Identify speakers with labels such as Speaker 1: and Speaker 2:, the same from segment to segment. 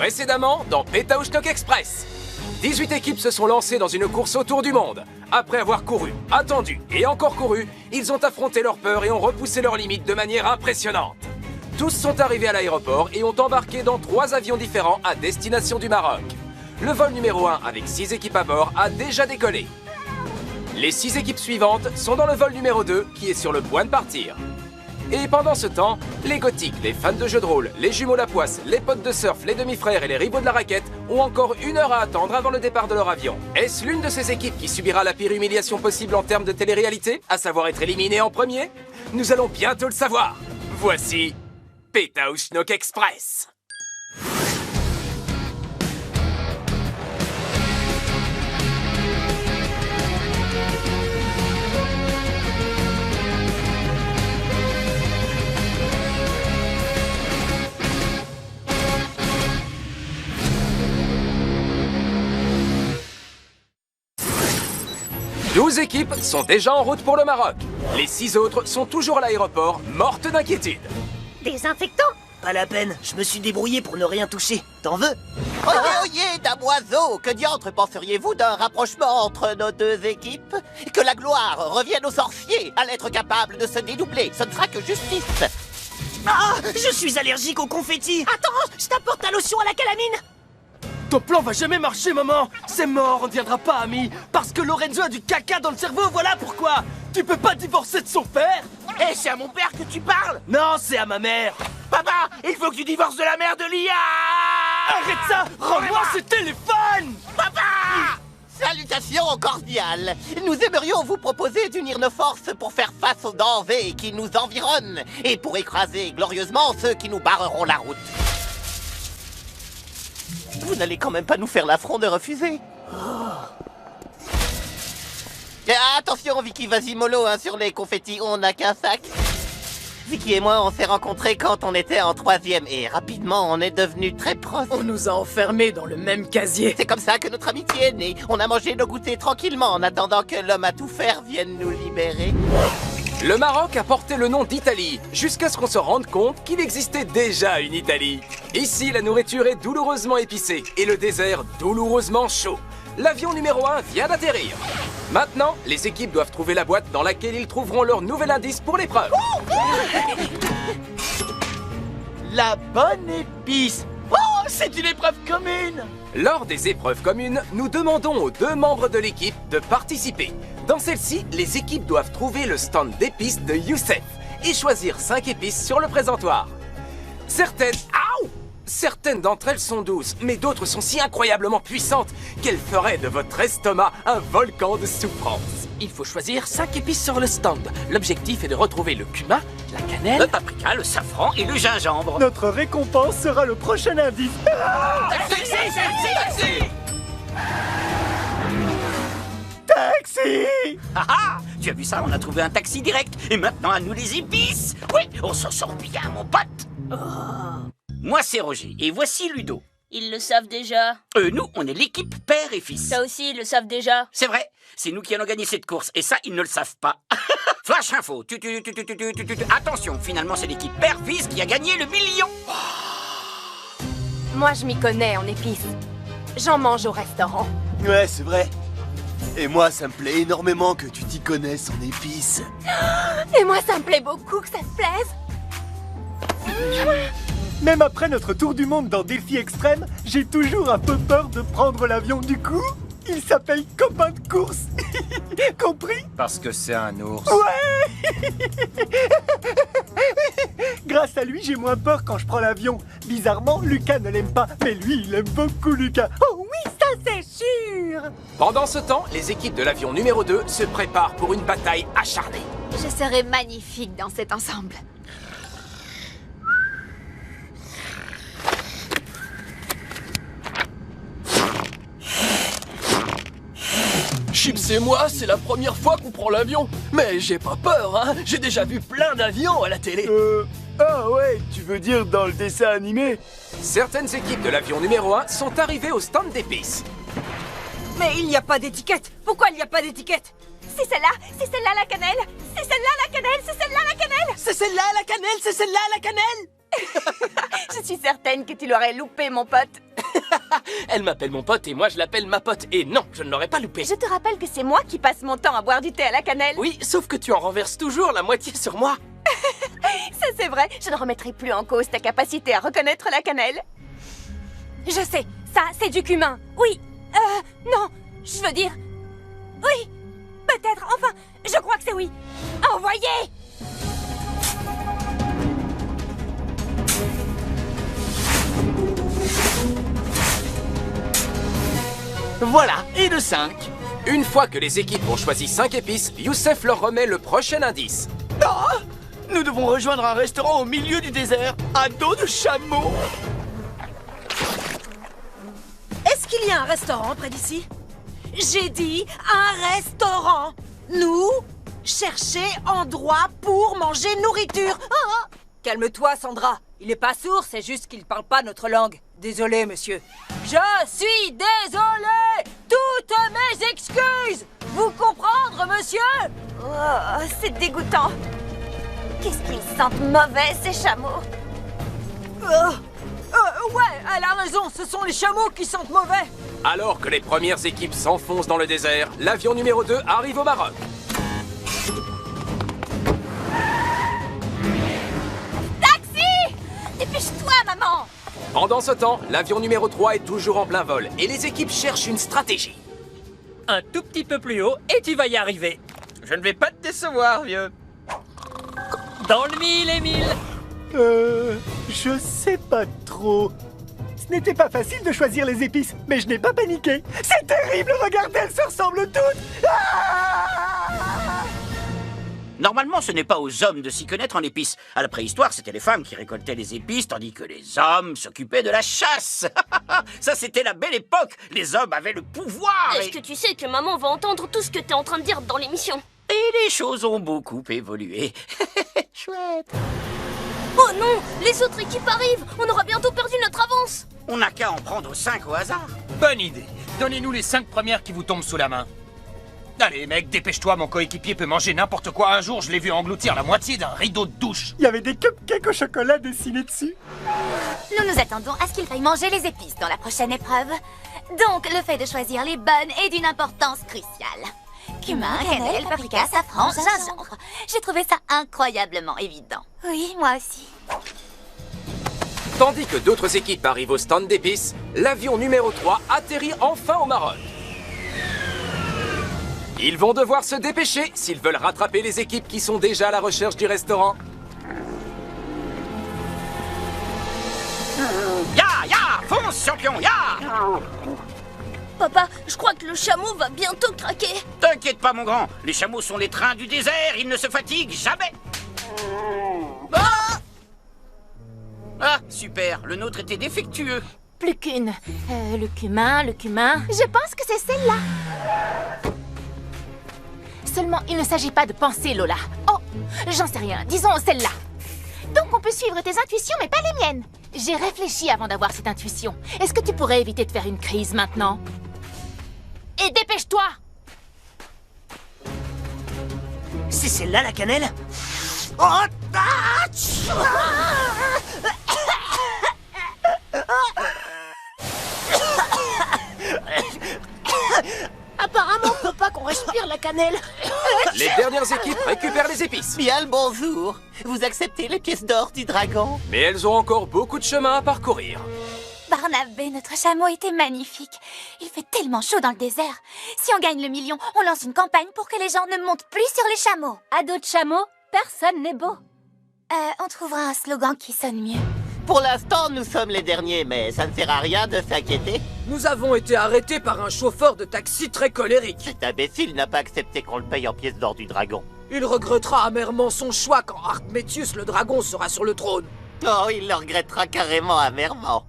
Speaker 1: Précédemment, dans Pétaou Schnock Express. 18 équipes se sont lancées dans une course autour du monde. Après avoir couru, attendu et encore couru, ils ont affronté leur peur et ont repoussé leurs limites de manière impressionnante. Tous sont arrivés à l'aéroport et ont embarqué dans 3 avions différents à destination du Maroc. Le vol numéro 1 avec 6 équipes à bord a déjà décollé. Les 6 équipes suivantes sont dans le vol numéro 2 qui est sur le point de partir. Et pendant ce temps, les gothiques, les fans de jeux de rôle, les jumeaux Lapoisse, les potes de surf, les demi-frères et les rivaux de la raquette ont encore 1 heure à attendre avant le départ de leur avion. Est-ce l'une de ces équipes qui subira la pire humiliation possible en termes de télé-réalité, à savoir être éliminée en premier? Nous allons bientôt le savoir. Voici Pétaou Schnock Express. « 12 équipes sont déjà en route pour le Maroc. Les 6 autres sont toujours à l'aéroport, mortes d'inquiétude.
Speaker 2: Désinfectant?
Speaker 3: Pas la peine, je me suis débrouillé pour ne rien toucher. T'en veux?
Speaker 4: Oyez, damoiseau, que diantre penseriez-vous d'un rapprochement entre nos 2 équipes? Que la gloire revienne aux sorciers, à l'être capable de se dédoubler, ce ne sera que justice.
Speaker 3: Ah, je suis allergique aux confettis.
Speaker 2: Attends, je t'apporte ta lotion à la calamine.
Speaker 5: Ton plan va jamais marcher, maman. C'est mort, on ne deviendra pas amis. Parce que Lorenzo a du caca dans le cerveau, voilà pourquoi. Tu peux pas divorcer de son père.
Speaker 6: Eh, c'est à mon père que tu parles?
Speaker 5: Non, c'est à ma mère.
Speaker 6: Papa, il faut que tu divorces de la mère de Lia.
Speaker 5: Arrête ça. Rends-moi ce téléphone.
Speaker 6: Papa!
Speaker 4: Salutations cordiales. Nous aimerions vous proposer d'unir nos forces pour faire face aux dangers qui nous environnent et pour écraser glorieusement ceux qui nous barreront la route. Vous n'allez quand même pas nous faire l'affront de refuser. Attention, Vicky, vas-y mollo hein, sur les confettis, on n'a qu'un sac. Vicky et moi, on s'est rencontrés quand on était en 3e et rapidement, on est devenus très proches.
Speaker 7: On nous a enfermés dans le même casier.
Speaker 4: C'est comme ça que notre amitié est née. On a mangé nos goûters tranquillement en attendant que l'homme à tout faire vienne nous libérer.
Speaker 1: Le Maroc a porté le nom d'Italie, jusqu'à ce qu'on se rende compte qu'il existait déjà une Italie. Ici, la nourriture est douloureusement épicée et le désert douloureusement chaud. L'avion numéro 1 vient d'atterrir. Maintenant, les équipes doivent trouver la boîte dans laquelle ils trouveront leur nouvel indice pour l'épreuve.
Speaker 5: La bonne épice. Oh, c'est une épreuve commune.
Speaker 1: Lors des épreuves communes, nous demandons aux 2 membres de l'équipe de participer. Dans celle-ci, les équipes doivent trouver le stand d'épices de Youssef et choisir 5 épices sur le présentoir. Certaines d'entre elles sont douces, mais d'autres sont si incroyablement puissantes qu'elles feraient de votre estomac un volcan de souffrance.
Speaker 5: Il faut choisir 5 épices sur le stand. L'objectif est de retrouver le cumin, la cannelle,
Speaker 3: Le paprika, le safran et le gingembre.
Speaker 8: Notre récompense sera le prochain indice. Taxi!
Speaker 3: Ah ah, tu as vu ça, on a trouvé un taxi direct. Et maintenant, à nous les épices. Oui, on s'en sort bien, mon pote. Moi, c'est Roger. Et voici Ludo.
Speaker 9: Ils le savent déjà.
Speaker 3: Nous, on est l'équipe père et fils.
Speaker 9: Ça aussi, ils le savent déjà.
Speaker 3: C'est vrai, c'est nous qui allons gagner cette course. Et ça, ils ne le savent pas. Flash info. Attention, finalement, c'est l'équipe père-fils qui a gagné le million.
Speaker 10: Moi, je m'y connais en épices. J'en mange au restaurant.
Speaker 8: Ouais, c'est vrai. Et moi, ça me plaît énormément que tu t'y connaisses en épices.
Speaker 10: Et moi, ça me plaît beaucoup que ça te plaise.
Speaker 8: Même après notre tour du monde dans Défi Extrême, j'ai toujours un peu peur de prendre l'avion du coup. Il s'appelle Copain de course. Compris?
Speaker 5: Parce que c'est un ours.
Speaker 8: Ouais. Grâce à lui, j'ai moins peur quand je prends l'avion. Bizarrement, Lucas ne l'aime pas, mais lui, il aime beaucoup Lucas.
Speaker 10: Oh oui, ça c'est sûr.
Speaker 1: Pendant ce temps, les équipes de l'avion numéro 2 se préparent pour une bataille acharnée.
Speaker 10: Je serai magnifique dans cet ensemble.
Speaker 5: Chips et moi, c'est la première fois qu'on prend l'avion. Mais j'ai pas peur, hein. J'ai déjà vu plein d'avions à la télé.
Speaker 8: Ah ouais, tu veux dire dans le dessin animé?
Speaker 1: Certaines équipes de l'avion numéro 1 sont arrivées au stand d'épices.
Speaker 7: Mais il n'y a pas d'étiquette. Pourquoi il n'y a pas d'étiquette?
Speaker 10: C'est celle-là la cannelle. C'est celle-là la cannelle, c'est celle-là la cannelle.
Speaker 7: C'est celle-là la cannelle, c'est celle-là la cannelle.
Speaker 10: Je suis certaine que tu l'aurais loupé, mon pote.
Speaker 5: Elle m'appelle mon pote et moi je l'appelle ma pote. Et non, je ne l'aurais pas loupé.
Speaker 10: Je te rappelle que c'est moi qui passe mon temps à boire du thé à la cannelle.
Speaker 5: Oui, sauf que tu en renverses toujours la moitié sur moi.
Speaker 10: Ça c'est vrai, je ne remettrai plus en cause ta capacité à reconnaître la cannelle. Je sais, ça c'est du cumin. Oui, non, je veux dire... Oui, peut-être, enfin, je crois que c'est oui. Envoyez!
Speaker 6: Voilà, et de 5.
Speaker 1: Une fois que les équipes ont choisi 5 épices, Youssef leur remet le prochain indice.
Speaker 6: Ah! Nous devons rejoindre un restaurant au milieu du désert, à dos de chameau.
Speaker 7: Est-ce qu'il y a un restaurant près d'ici? J'ai dit un restaurant. Nous, chercher endroit pour manger nourriture. Ah! Calme-toi, Sandra. Il est pas sourd, c'est juste qu'il parle pas notre langue. Désolé, monsieur. Je suis désolé. Toutes mes excuses. Vous comprendre, monsieur?
Speaker 10: Oh, c'est dégoûtant. Qu'est-ce qu'ils sentent mauvais, ces chameaux?
Speaker 7: Ouais, elle a raison, ce sont les chameaux qui sentent mauvais.
Speaker 1: Alors que les premières équipes s'enfoncent dans le désert, l'avion numéro 2 arrive au Maroc.
Speaker 10: Taxi! Dépêche-toi, maman!
Speaker 1: Pendant ce temps, l'avion numéro 3 est toujours en plein vol et les équipes cherchent une stratégie.
Speaker 11: Un tout petit peu plus haut et tu vas y arriver.
Speaker 6: Je ne vais pas te décevoir, vieux.
Speaker 11: Dans le mille et mille.
Speaker 8: Je sais pas trop. Ce n'était pas facile de choisir les épices, mais je n'ai pas paniqué. C'est terrible, regardez, elles se ressemblent toutes. Ah!
Speaker 3: Normalement, ce n'est pas aux hommes de s'y connaître en épices. À la préhistoire, c'était les femmes qui récoltaient les épices, tandis que les hommes s'occupaient de la chasse. Ça, c'était la belle époque. Les hommes avaient le pouvoir.
Speaker 9: Est-ce que tu sais que maman va entendre tout ce que t'es en train de dire dans l'émission?
Speaker 3: Et les choses ont beaucoup évolué. Chouette.
Speaker 9: Oh non! Les autres équipes arrivent! On aura bientôt perdu notre avance!
Speaker 3: On n'a qu'à en prendre 5 au hasard.
Speaker 11: Bonne idée. Donnez-nous les 5 premières qui vous tombent sous la main. Allez, mec, dépêche-toi, mon coéquipier peut manger n'importe quoi. Un jour, je l'ai vu engloutir la moitié d'un rideau de douche.
Speaker 8: Il y avait des cupcakes au chocolat dessinés dessus.
Speaker 10: Nous nous attendons à ce qu'il faille manger les épices dans la prochaine épreuve. Donc, le fait de choisir les bonnes est d'une importance cruciale. Cumin, cannelle, paprika, safran, gingembre. J'ai trouvé ça incroyablement évident. Oui, moi aussi.
Speaker 1: Tandis que d'autres équipes arrivent au stand d'épices, l'avion numéro 3 atterrit enfin au Maroc. Ils vont devoir se dépêcher s'ils veulent rattraper les équipes qui sont déjà à la recherche du restaurant.
Speaker 3: Ya, fonce, champion, ya!
Speaker 9: Papa, je crois que le chameau va bientôt craquer.
Speaker 3: T'inquiète pas, mon grand. Les chameaux sont les trains du désert, ils ne se fatiguent jamais. Ah, super, le nôtre était défectueux.
Speaker 10: Plus qu'une. Le cumin. Je pense que c'est celle-là. Seulement, il ne s'agit pas de penser, Lola. Oh, j'en sais rien. Disons celle-là. Donc, on peut suivre tes intuitions, mais pas les miennes. J'ai réfléchi avant d'avoir cette intuition. Est-ce que tu pourrais éviter de faire une crise maintenant? Et dépêche-toi!
Speaker 6: C'est celle-là, la cannelle?
Speaker 2: Apparemment, on peut pas qu'on respire la cannelle.
Speaker 1: Les dernières équipes récupèrent les épices.
Speaker 4: Bien le bonjour. Vous acceptez les pièces d'or du dragon?
Speaker 1: Mais elles ont encore beaucoup de chemin à parcourir.
Speaker 10: Barnabé, notre chameau était magnifique. Il fait tellement chaud dans le désert. Si on gagne le million, on lance une campagne pour que les gens ne montent plus sur les chameaux. À dos de chameau, personne n'est beau. On trouvera un slogan qui sonne mieux.
Speaker 4: Pour l'instant, nous sommes les derniers, mais ça ne sert à rien de s'inquiéter.
Speaker 5: Nous avons été arrêtés par un chauffeur de taxi très colérique.
Speaker 4: Cet imbécile n'a pas accepté qu'on le paye en pièces d'or du dragon.
Speaker 5: Il regrettera amèrement son choix quand Artmétius le dragon sera sur le trône.
Speaker 4: Oh, il le regrettera carrément amèrement.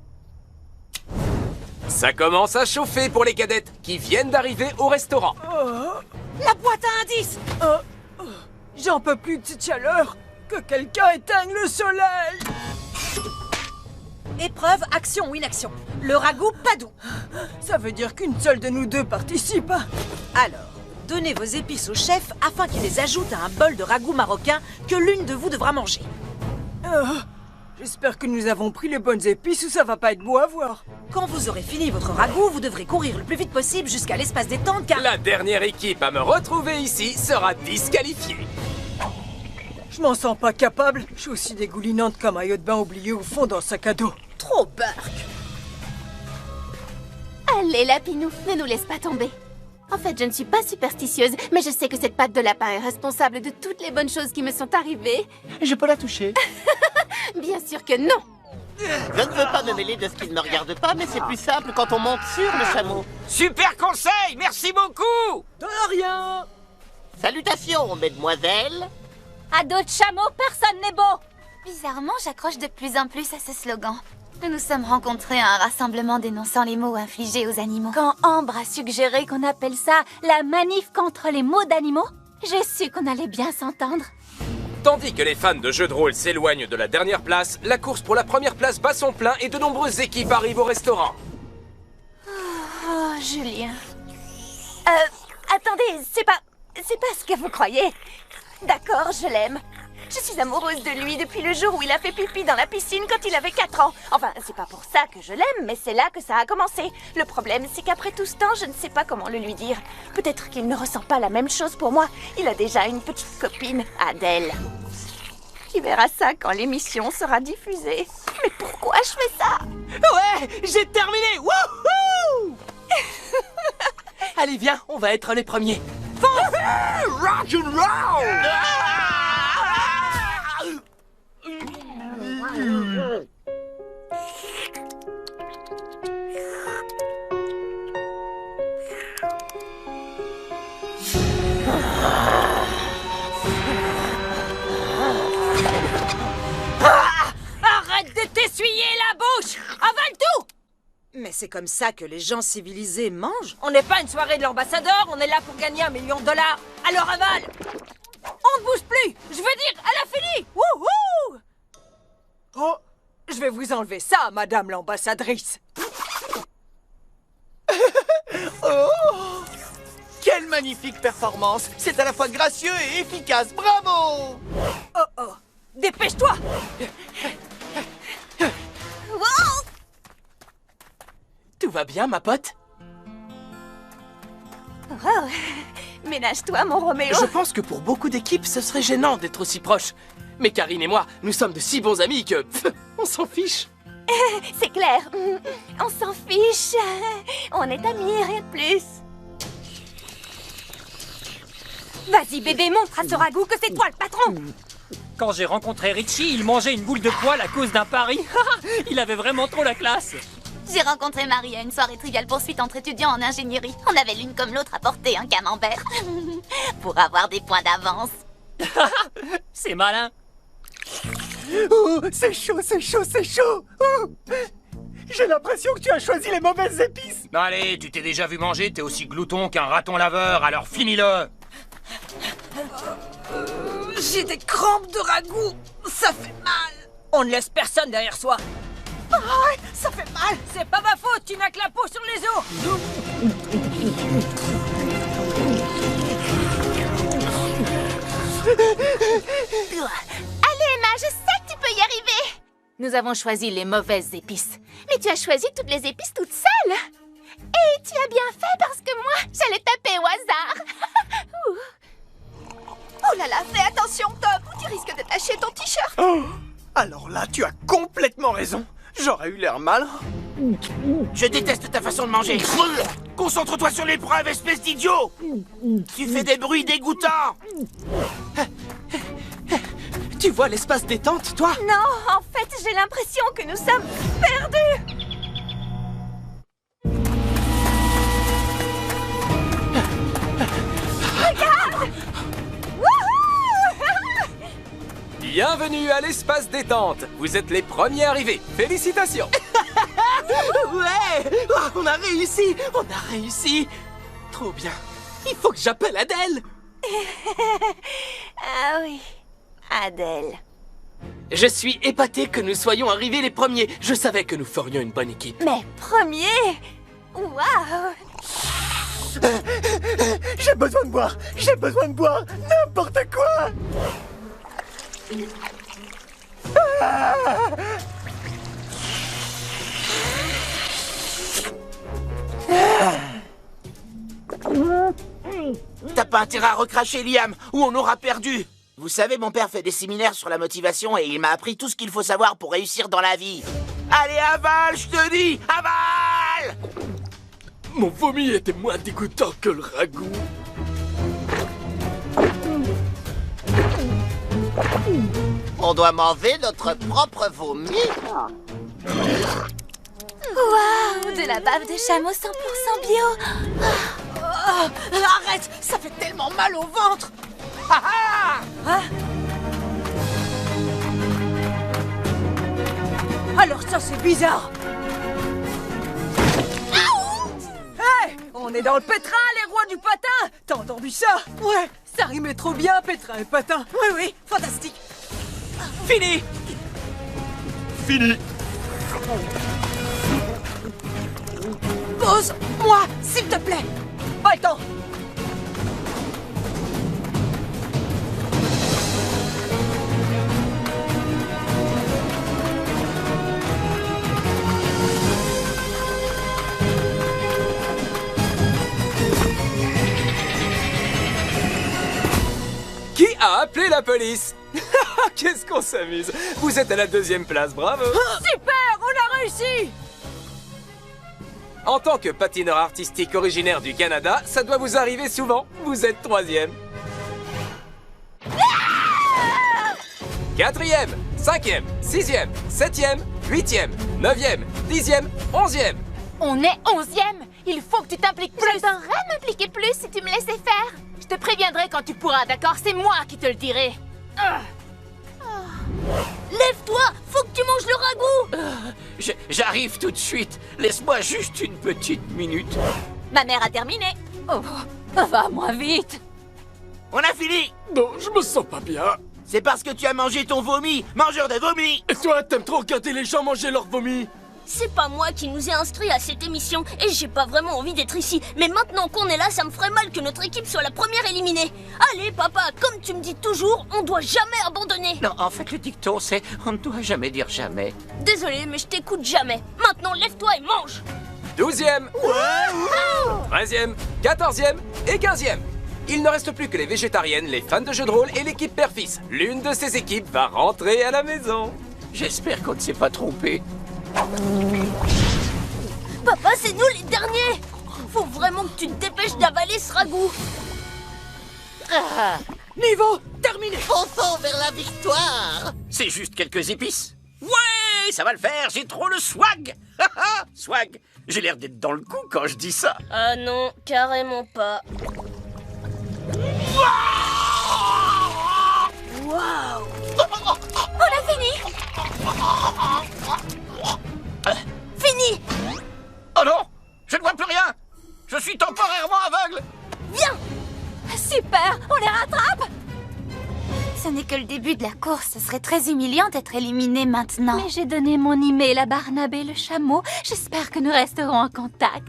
Speaker 1: Ça commence à chauffer pour les cadettes qui viennent d'arriver au restaurant.
Speaker 7: La boîte à indices. J'en peux plus de cette chaleur. Que quelqu'un éteigne le soleil. Épreuve, action ou inaction. Le ragoût, pas doux. Ça veut dire qu'une seule de nous deux participe. Alors, donnez vos épices au chef afin qu'il les ajoute à un bol de ragoût marocain que l'une de vous devra manger. J'espère que nous avons pris les bonnes épices ou ça va pas être beau à voir. Quand vous aurez fini votre ragoût, vous devrez courir le plus vite possible jusqu'à l'espace détente car...
Speaker 1: La dernière équipe à me retrouver ici sera disqualifiée.
Speaker 7: Je m'en sens pas capable. Je suis aussi dégoulinante qu'un maillot de bain oublié au fond d'un sac à dos. Trop barque.
Speaker 10: Allez, Lapinou, ne nous laisse pas tomber. En fait, je ne suis pas superstitieuse, mais je sais que cette patte de lapin est responsable de toutes les bonnes choses qui me sont arrivées.
Speaker 6: Je peux la toucher.
Speaker 10: Bien sûr que non.
Speaker 4: Je ne veux pas me mêler de ce qui ne me regarde pas, mais c'est plus simple quand on monte sur le chameau.
Speaker 3: Super conseil, merci beaucoup.
Speaker 7: De rien.
Speaker 4: Salutations, mesdemoiselles.
Speaker 10: À dos de chameau, personne n'est beau. Bizarrement, j'accroche de plus en plus à ce slogan. Nous nous sommes rencontrés à un rassemblement dénonçant les maux infligés aux animaux. Quand Ambre a suggéré qu'on appelle ça la manif contre les maux d'animaux, j'ai su qu'on allait bien s'entendre.
Speaker 1: Tandis que les fans de jeux de rôle s'éloignent de la dernière place, la course pour la première place bat son plein et de nombreuses équipes arrivent au restaurant.
Speaker 10: Oh, Julien. Attendez, c'est pas ce que vous croyez. D'accord, je l'aime. Je suis amoureuse de lui depuis le jour où il a fait pipi dans la piscine quand il avait 4 ans. Enfin, c'est pas pour ça que je l'aime, mais c'est là que ça a commencé. Le problème, c'est qu'après tout ce temps, je ne sais pas comment le lui dire. Peut-être qu'il ne ressent pas la même chose pour moi. Il a déjà une petite copine, Adèle. Tu verras ça quand l'émission sera diffusée. Mais pourquoi je fais ça?
Speaker 5: Ouais, j'ai terminé. Wouhou! Allez, viens, on va être les premiers.
Speaker 6: Rock and roll!
Speaker 7: Arrête de t'essuyer la bouche! Avale tout! Mais c'est comme ça que les gens civilisés mangent. On n'est pas une soirée de l'ambassadeur, on est là pour gagner $1 million. Alors avale! On ne bouge plus! Je veux dire, elle a fini! Wouhou! Oh! Je vais vous enlever ça, madame l'ambassadrice.
Speaker 6: Oh! Quelle magnifique performance! C'est à la fois gracieux et efficace, bravo!
Speaker 7: Oh oh! Dépêche-toi!
Speaker 5: Tout va bien, ma pote?
Speaker 10: Oh, ménage-toi, mon Roméo.
Speaker 5: Je pense que pour beaucoup d'équipes, ce serait gênant d'être aussi proches. Mais Karine et moi, nous sommes de si bons amis que... on s'en fiche.
Speaker 10: C'est clair. On s'en fiche. On est amis, rien de plus. Vas-y, bébé, montre à ce ragoût que c'est toi le patron.
Speaker 12: Quand j'ai rencontré Richie, il mangeait une boule de poil à cause d'un pari. Il avait vraiment trop la classe.
Speaker 10: J'ai rencontré Marie à une soirée triviale poursuite entre étudiants en ingénierie. On avait l'une comme l'autre à porter un camembert. Pour avoir des points d'avance.
Speaker 12: C'est malin.
Speaker 8: Oh, c'est chaud, c'est chaud, c'est chaud. Oh. J'ai l'impression que tu as choisi les mauvaises épices.
Speaker 11: Allez, tu t'es déjà vu manger, t'es aussi glouton qu'un raton laveur, alors finis-le.
Speaker 7: J'ai des crampes de ragoût. Ça fait mal. On ne laisse personne derrière soi. Ah, ça fait mal. C'est pas ma faute, tu n'as que la peau sur les os.
Speaker 10: Allez, Emma, je sais que tu peux y arriver. Nous avons choisi les mauvaises épices. Mais tu as choisi toutes les épices toute seule. Et tu as bien fait parce que moi, j'allais taper au hasard. Oh là là, fais attention, Top, ou tu risques de tacher ton t-shirt.
Speaker 6: Oh, alors là, tu as complètement raison. J'aurais eu l'air mal.
Speaker 3: Je déteste ta façon de manger. Concentre-toi sur l'épreuve, espèce d'idiot. Tu fais des bruits dégoûtants.
Speaker 5: Tu vois l'espace détente, toi?
Speaker 10: Non, en fait, j'ai l'impression que nous sommes perdus. Regarde! Wouhou!
Speaker 1: Bienvenue à l'espace détente. Vous êtes les premiers arrivés. Félicitations.
Speaker 5: Ouais! Oh, on a réussi! On a réussi! Trop bien! Il faut que j'appelle Adèle!
Speaker 10: Ah oui, Adèle.
Speaker 5: Je suis épaté que nous soyons arrivés les premiers. Je savais que nous ferions une bonne équipe.
Speaker 10: Mais premier? Waouh!
Speaker 8: J'ai besoin de boire. J'ai besoin de boire. N'importe quoi.
Speaker 3: T'as pas intérêt à recracher, Liam, ou on aura perdu. Vous savez, mon père fait des séminaires sur la motivation et il m'a appris tout ce qu'il faut savoir pour réussir dans la vie. Allez, avale, je te dis, avale!
Speaker 5: Mon vomi était moins dégoûtant que le ragoût.
Speaker 4: On doit manger notre propre vomi.
Speaker 10: Waouh, de la bave de chameau 100% bio.
Speaker 2: Arrête, ça fait tellement mal au ventre.
Speaker 7: Alors ça, c'est bizarre. Hey, on est dans le pétrin, les rois du patin. T'as entendu ça? Ouais, ça rimait trop bien, pétrin et patin. Oui, oui, fantastique.
Speaker 5: Fini. Fini.
Speaker 7: Pose-moi, s'il te plaît. Pas le temps.
Speaker 1: Qui a appelé la police? Qu'est-ce qu'on s'amuse. Vous êtes à la 2e place, bravo.
Speaker 7: Super, on a réussi.
Speaker 1: En tant que patineur artistique originaire du Canada, ça doit vous arriver souvent. Vous êtes 3e. 4e, 5e, 6e, 7e, 8e, 9e, 10e, 11e.
Speaker 10: On est 11e. Il faut que tu t'impliques plus. J'adorerais m'impliquer plus si tu me laissais faire. Je te préviendrai quand tu pourras, d'accord? C'est moi qui te le dirai.
Speaker 9: Lève-toi, faut que tu manges le ragoût.
Speaker 3: J'arrive tout de suite. Laisse-moi juste une petite minute.
Speaker 10: Ma mère a terminé. Oh, va moins vite.
Speaker 3: On a fini.
Speaker 5: Non, je me sens pas bien.
Speaker 3: C'est parce que tu as mangé ton vomi, mangeur de vomi.
Speaker 5: Et toi, t'aimes trop regarder les gens manger leur vomi.
Speaker 9: C'est pas moi qui nous ai inscrits à cette émission et j'ai pas vraiment envie d'être ici. Mais maintenant qu'on est là, ça me ferait mal que notre équipe soit la première éliminée. Allez, papa, comme tu me dis toujours, on doit jamais abandonner.
Speaker 3: Non, en fait, le dicton, c'est on ne doit jamais dire jamais.
Speaker 9: Désolé, mais je t'écoute jamais. Maintenant, lève-toi et mange.
Speaker 1: 12e, 13e, 14e et 15e. Il ne reste plus que les végétariennes, les fans de jeux de rôle et l'équipe père-fils. L'une de ces équipes va rentrer à la maison.
Speaker 3: J'espère qu'on ne s'est pas trompé.
Speaker 9: Papa, c'est nous les derniers. Faut vraiment que tu te dépêches d'avaler ce ragoût.
Speaker 2: Niveau terminé.
Speaker 4: Fonçons vers la victoire.
Speaker 3: C'est juste quelques épices. Ouais, ça va le faire, j'ai trop le swag. Swag, j'ai l'air d'être dans le coup quand je dis ça.
Speaker 9: Ah non, carrément pas. Waouh.
Speaker 10: On a fini.
Speaker 9: Fini.
Speaker 3: Oh non, je ne vois plus rien. Je suis temporairement aveugle.
Speaker 9: Viens.
Speaker 10: Super, on les rattrape. Ce n'est que le début de la course, ce serait très humiliant d'être éliminé maintenant. Mais j'ai donné mon email à Barnabé le chameau. J'espère que nous resterons en contact.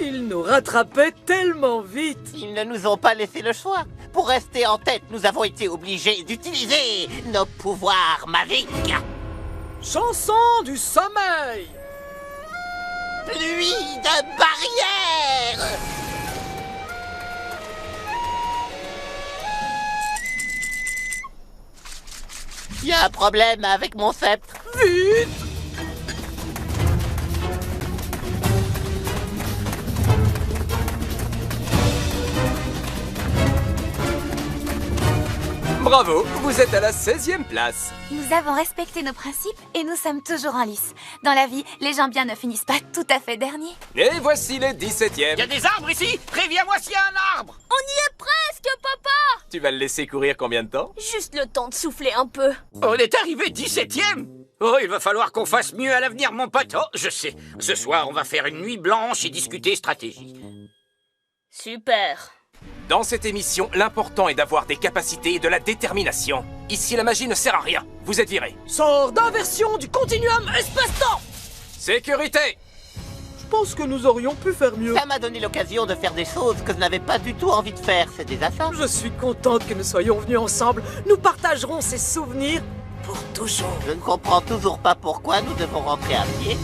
Speaker 2: Ils nous rattrapaient tellement vite.
Speaker 4: Ils ne nous ont pas laissé le choix. Pour rester en tête, nous avons été obligés d'utiliser nos pouvoirs magiques.
Speaker 2: Chanson du sommeil.
Speaker 4: Pluie de barrière. Il y a un problème avec mon sceptre.
Speaker 2: Vite.
Speaker 1: Bravo, vous êtes à la 16e place.
Speaker 10: Nous avons respecté nos principes et nous sommes toujours en lice. Dans la vie, les gens bien ne finissent pas tout à fait derniers.
Speaker 1: Et voici les
Speaker 3: Il y a
Speaker 1: 17e.
Speaker 3: des arbres ici. Préviens-moi s'il y a un arbre.
Speaker 9: On y est presque, papa.
Speaker 1: Tu vas le laisser courir combien de temps?
Speaker 9: Juste le temps de souffler un peu.
Speaker 3: On est arrivé 17e. Oh, il va falloir qu'on fasse mieux à l'avenir, mon pote. Oh, je sais. Ce soir, on va faire une nuit blanche et discuter stratégie.
Speaker 9: Super.
Speaker 1: Dans cette émission, l'important est d'avoir des capacités et de la détermination. Ici, la magie ne sert à rien. Vous êtes virés.
Speaker 2: Sort d'inversion du continuum espace-temps.
Speaker 1: Sécurité!
Speaker 2: Je pense que nous aurions pu faire mieux.
Speaker 4: Ça m'a donné l'occasion de faire des choses que je n'avais pas du tout envie de faire. C'est des assassins.
Speaker 2: Je suis contente que nous soyons venus ensemble. Nous partagerons ces souvenirs pour toujours.
Speaker 4: Je ne comprends toujours pas pourquoi nous devons rentrer à pied.